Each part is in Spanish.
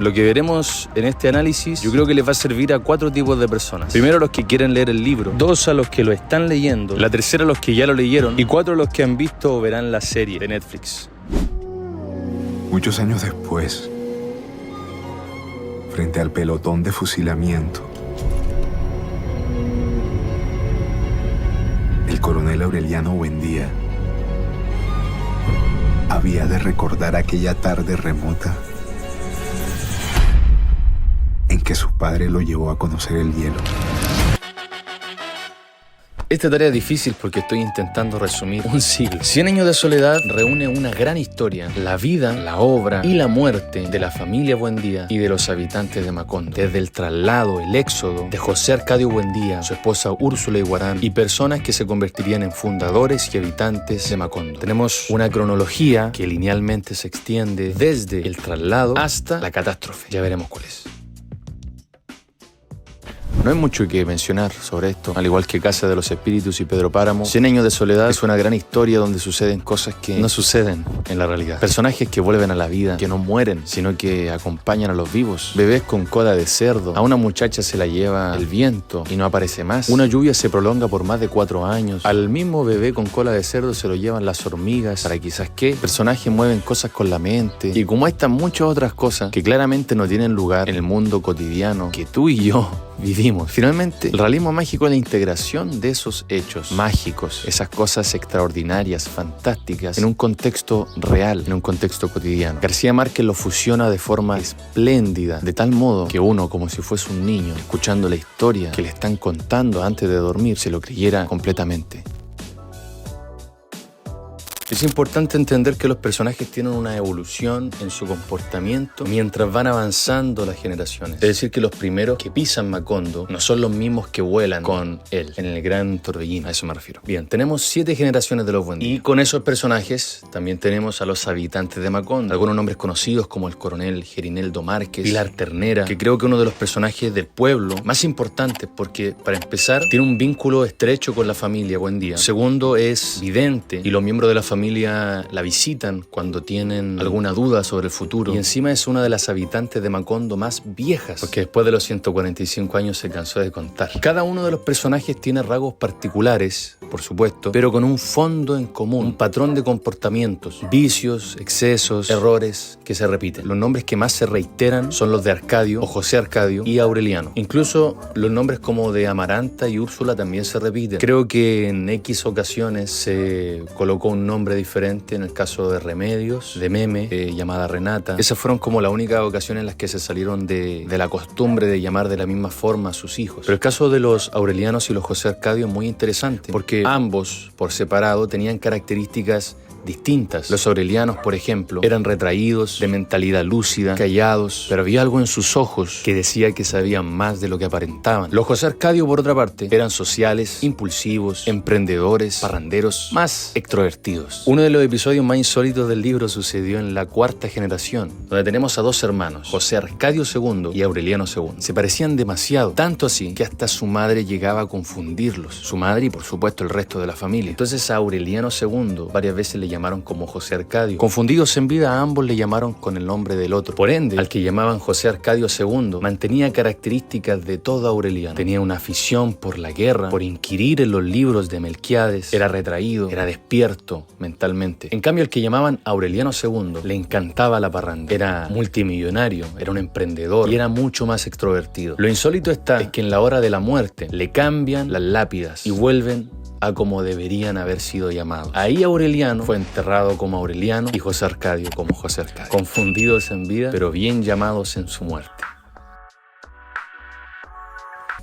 Lo que veremos en este análisis yo creo que les va a servir a 4 tipos de personas. Primero, a los que quieren leer el libro. 2, a los que lo están leyendo. La tercera, a los que ya lo leyeron. Y 4, a los que han visto o verán la serie de Netflix. Muchos años después, frente al pelotón de fusilamiento, el coronel Aureliano Buendía había de recordar aquella tarde remota en que su padre lo llevó a conocer el hielo. Esta tarea es difícil porque estoy intentando resumir un siglo. 100 años de soledad reúne una gran historia, la vida, la obra y la muerte de la familia Buendía y de los habitantes de Macondo. Desde el traslado, el éxodo de José Arcadio Buendía, su esposa Úrsula Iguarán y personas que se convertirían en fundadores y habitantes de Macondo. Tenemos una cronología que linealmente se extiende desde el traslado hasta la catástrofe. Ya veremos cuál es. No hay mucho que mencionar sobre esto, al igual que Casa de los Espíritus y Pedro Páramo. 100 años de soledad es una gran historia donde suceden cosas que no suceden en la realidad. Personajes que vuelven a la vida, que no mueren, sino que acompañan a los vivos. Bebés con cola de cerdo. A una muchacha se la lleva el viento y no aparece más. Una lluvia se prolonga por más de 4 años. Al mismo bebé con cola de cerdo se lo llevan las hormigas para quizás qué. Personajes mueven cosas con la mente. Y como estas muchas otras cosas que claramente no tienen lugar en el mundo cotidiano que tú y yo vivimos. Finalmente, el realismo mágico es la integración de esos hechos mágicos, esas cosas extraordinarias, fantásticas, en un contexto real, en un contexto cotidiano. García Márquez lo fusiona de forma espléndida, de tal modo que uno, como si fuese un niño, escuchando la historia que le están contando antes de dormir, se lo creyera completamente. Es importante entender que los personajes tienen una evolución en su comportamiento mientras van avanzando las generaciones. Es decir, que los primeros que pisan Macondo no son los mismos que vuelan con él en el gran torbellino, a eso me refiero. Bien, tenemos 7 generaciones de los Buendía. Y con esos personajes también tenemos a los habitantes de Macondo. Algunos nombres conocidos como el coronel Gerineldo Márquez, Pilar Ternera, que creo que es uno de los personajes del pueblo más importantes porque, para empezar, tiene un vínculo estrecho con la familia Buendía. Segundo, es vidente y los miembros de la familia la visitan cuando tienen alguna duda sobre el futuro. Y encima es una de las habitantes de Macondo más viejas, porque después de los 145 años se cansó de contar. Cada uno de los personajes tiene rasgos particulares, por supuesto, pero con un fondo en común, un patrón de comportamientos, vicios, excesos, errores que se repiten. Los nombres que más se reiteran son los de Arcadio o José Arcadio y Aureliano. Incluso los nombres como de Amaranta y Úrsula también se repiten. Creo que en X ocasiones se colocó un nombre diferente en el caso de Remedios, de Meme, llamada Renata. Esas fueron como la única ocasión en las que se salieron de la costumbre de llamar de la misma forma a sus hijos. Pero el caso de los Aurelianos y los José Arcadio es muy interesante porque ambos, por separado, tenían características distintas. Los Aurelianos, por ejemplo, eran retraídos, de mentalidad lúcida, callados, pero había algo en sus ojos que decía que sabían más de lo que aparentaban. Los José Arcadio, por otra parte, eran sociales, impulsivos, emprendedores, parranderos, más extrovertidos. Uno de los episodios más insólitos del libro sucedió en la 4ª generación, donde tenemos a 2 hermanos, José Arcadio II y Aureliano II. Se parecían demasiado, tanto así que hasta su madre llegaba a confundirlos. Su madre y, por supuesto, el resto de la familia. Entonces a Aureliano II varias veces le llamaron como José Arcadio. Confundidos en vida, a ambos le llamaron con el nombre del otro. Por ende, al que llamaban José Arcadio II mantenía características de todo Aureliano. Tenía una afición por la guerra, por inquirir en los libros de Melquiades, era retraído, era despierto mentalmente. En cambio, el que llamaban Aureliano II le encantaba la parranda. Era multimillonario, era un emprendedor y era mucho más extrovertido. Lo insólito está es que en la hora de la muerte le cambian las lápidas y vuelven a como deberían haber sido llamados. Ahí Aureliano fue enterrado como Aureliano y José Arcadio como José Arcadio. Confundidos en vida, pero bien llamados en su muerte.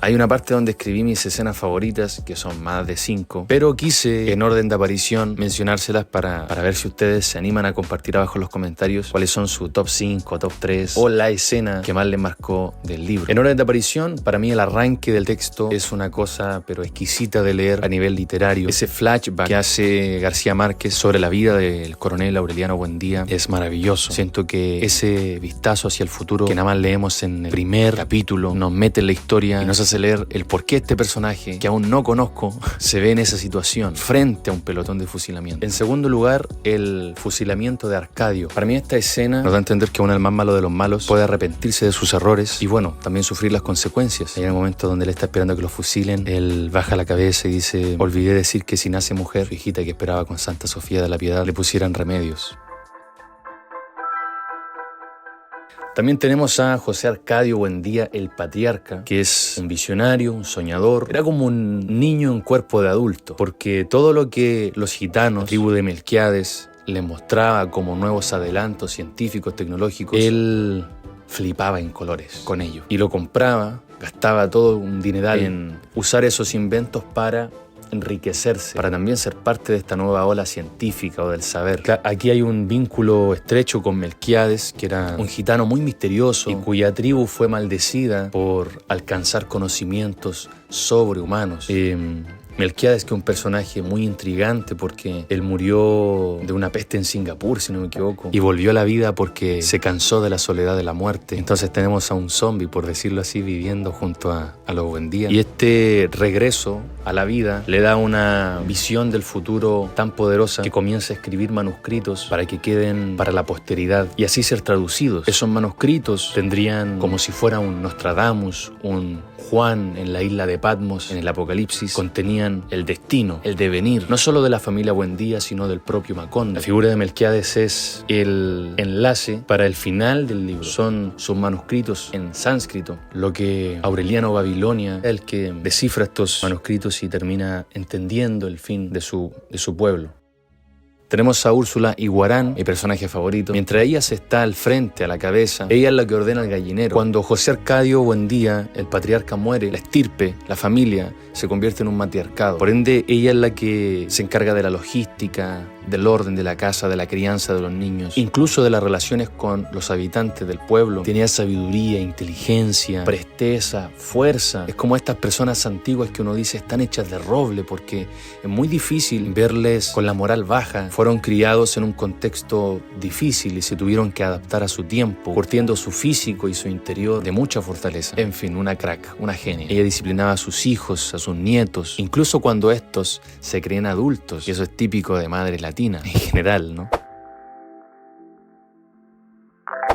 Hay una parte donde escribí mis escenas favoritas, que son más de 5, pero quise, en orden de aparición, mencionárselas para ver si ustedes se animan a compartir abajo en los comentarios cuáles son su top 5, top 3 o la escena que más les marcó del libro. En orden de aparición, para mí el arranque del texto es una cosa pero exquisita de leer a nivel literario. Ese flashback que hace García Márquez sobre la vida del coronel Aureliano Buendía es maravilloso. Siento que ese vistazo hacia el futuro que nada más leemos en el primer capítulo nos mete en la historia y nos hace hace leer el por qué este personaje, que aún no conozco, se ve en esa situación, frente a un pelotón de fusilamiento. En segundo lugar, el fusilamiento de Arcadio. Para mí esta escena nos da a entender que aún el más malo de los malos puede arrepentirse de sus errores y bueno, también sufrir las consecuencias. Hay un momento donde él está esperando a que lo fusilen, él baja la cabeza y dice: olvidé decir que si nace mujer, su hijita que esperaba con Santa Sofía de la Piedad le pusieran remedios. También tenemos a José Arcadio Buendía, el patriarca, que es un visionario, un soñador. Era como un niño en cuerpo de adulto, porque todo lo que los gitanos, tribu de Melquiades, le mostraba como nuevos adelantos científicos, tecnológicos, él flipaba en colores con ello. Y lo compraba, gastaba todo un dineral en usar esos inventos para enriquecerse, para también ser parte de esta nueva ola científica o del saber. Aquí hay un vínculo estrecho con Melquiades, que era un gitano muy misterioso y cuya tribu fue maldecida por alcanzar conocimientos sobrehumanos. Melquiades, que es un personaje muy intrigante porque él murió de una peste en Singapur, si no me equivoco, y volvió a la vida porque se cansó de la soledad de la muerte. Entonces tenemos a un zombie, por decirlo así, viviendo junto a los Buendía. Y este regreso a la vida le da una visión del futuro tan poderosa que comienza a escribir manuscritos para que queden para la posteridad y así ser traducidos. Esos manuscritos tendrían, como si fuera un Nostradamus, un Juan en la isla de Patmos, en el Apocalipsis, contenían el destino, el devenir, no solo de la familia Buendía, sino del propio Macondo. La figura de Melquiades es el enlace para el final del libro. Son sus manuscritos en sánscrito, lo que Aureliano Babilonia es el que descifra estos manuscritos y termina entendiendo el fin de su pueblo. Tenemos a Úrsula Iguarán, mi personaje favorito. Mientras ella se está al frente, a la cabeza, ella es la que ordena al gallinero. Cuando José Arcadio Buendía, el patriarca, muere, la estirpe, la familia, se convierte en un matriarcado. Por ende, ella es la que se encarga de la logística, del orden de la casa, de la crianza de los niños, incluso de las relaciones con los habitantes del pueblo. Tenía sabiduría, inteligencia, presteza, fuerza. Es como estas personas antiguas que uno dice están hechas de roble, porque es muy difícil verles con la moral baja. Fueron criados en un contexto difícil y se tuvieron que adaptar a su tiempo, curtiendo su físico y su interior de mucha fortaleza. En fin, una crack, una genia. Ella disciplinaba a sus hijos, a sus nietos, incluso cuando estos se creen adultos, y eso es típico de madres latinas en general, ¿no?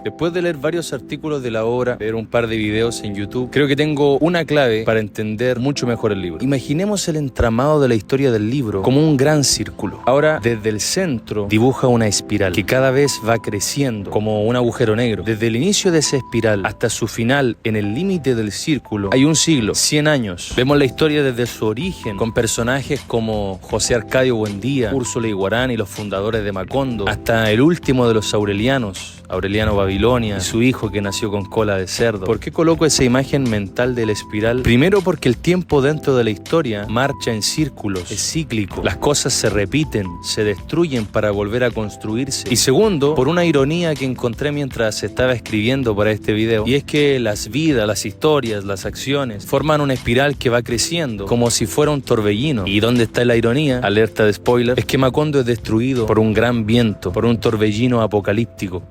Después de leer varios artículos de la obra, ver un par de videos en YouTube, creo que tengo una clave para entender mucho mejor el libro. Imaginemos el entramado de la historia del libro como un gran círculo. Ahora, desde el centro, dibuja una espiral que cada vez va creciendo como un agujero negro. Desde el inicio de esa espiral hasta su final, en el límite del círculo, hay un siglo, 100 años. Vemos la historia desde su origen, con personajes como José Arcadio Buendía, Úrsula Iguarán y los fundadores de Macondo, hasta el último de los aurelianos, Aureliano Babilonia, y su hijo que nació con cola de cerdo. ¿Por qué coloco esa imagen mental de la espiral? Primero, porque el tiempo dentro de la historia marcha en círculos, es cíclico. Las cosas se repiten, se destruyen para volver a construirse. Y segundo, por una ironía que encontré mientras estaba escribiendo para este video, y es que las vidas, las historias, las acciones forman una espiral que va creciendo, como si fuera un torbellino. ¿Y dónde está la ironía? Alerta de spoiler, es que Macondo es destruido por un gran viento, por un torbellino apocalíptico.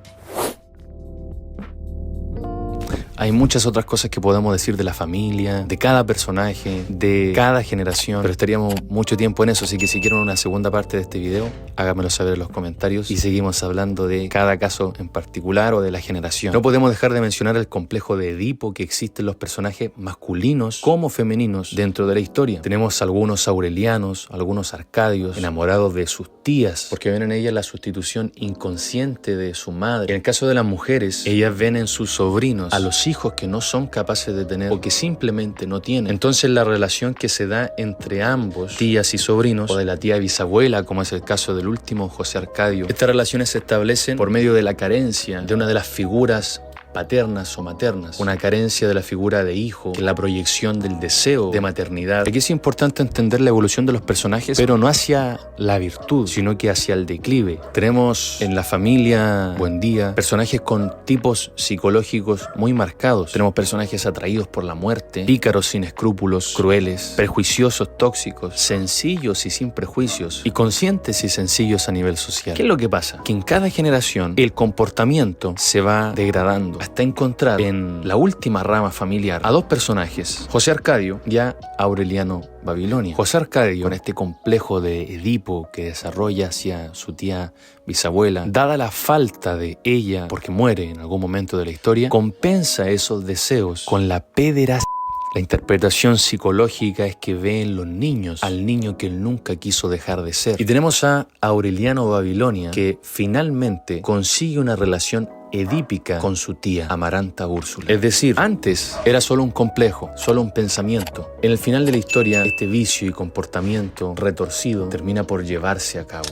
Hay muchas otras cosas que podemos decir de la familia, de cada personaje, de cada generación, pero estaríamos mucho tiempo en eso, así que si quieren una segunda parte de este video, háganmelo saber en los comentarios y seguimos hablando de cada caso en particular o de la generación. No podemos dejar de mencionar el complejo de Edipo que existe en los personajes masculinos como femeninos dentro de la historia. Tenemos algunos aurelianos, algunos arcadios, enamorados de sus tías, porque ven en ellas la sustitución inconsciente de su madre. En el caso de las mujeres, ellas ven en sus sobrinos a los hijos que no son capaces de tener o que simplemente no tienen. Entonces la relación que se da entre ambos, tías y sobrinos, o de la tía bisabuela, como es el caso del último, José Arcadio, estas relaciones se establecen por medio de la carencia de una de las figuras paternas o maternas, una carencia de la figura de hijo, que es la proyección del deseo de maternidad. Aquí es importante entender la evolución de los personajes, pero no hacia la virtud, sino que hacia el declive. Tenemos en la familia Buendía personajes con tipos psicológicos muy marcados. Tenemos personajes atraídos por la muerte, pícaros sin escrúpulos, crueles, prejuiciosos, tóxicos, sencillos y sin prejuicios, y conscientes y sencillos a nivel social. ¿Qué es lo que pasa? Que en cada generación el comportamiento se va degradando. hasta encontrar en la última rama familiar a dos personajes, José Arcadio y a Aureliano Babilonia. José Arcadio, con este complejo de Edipo que desarrolla hacia su tía bisabuela, dada la falta de ella, porque muere en algún momento de la historia, compensa esos deseos con la pederastia. La interpretación psicológica es que ve en los niños al niño que él nunca quiso dejar de ser. Y tenemos a Aureliano Babilonia, que finalmente consigue una relación edípica con su tía Amaranta Úrsula. Es decir, antes era solo un complejo, solo un pensamiento. En el final de la historia, este vicio y comportamiento retorcido termina por llevarse a cabo.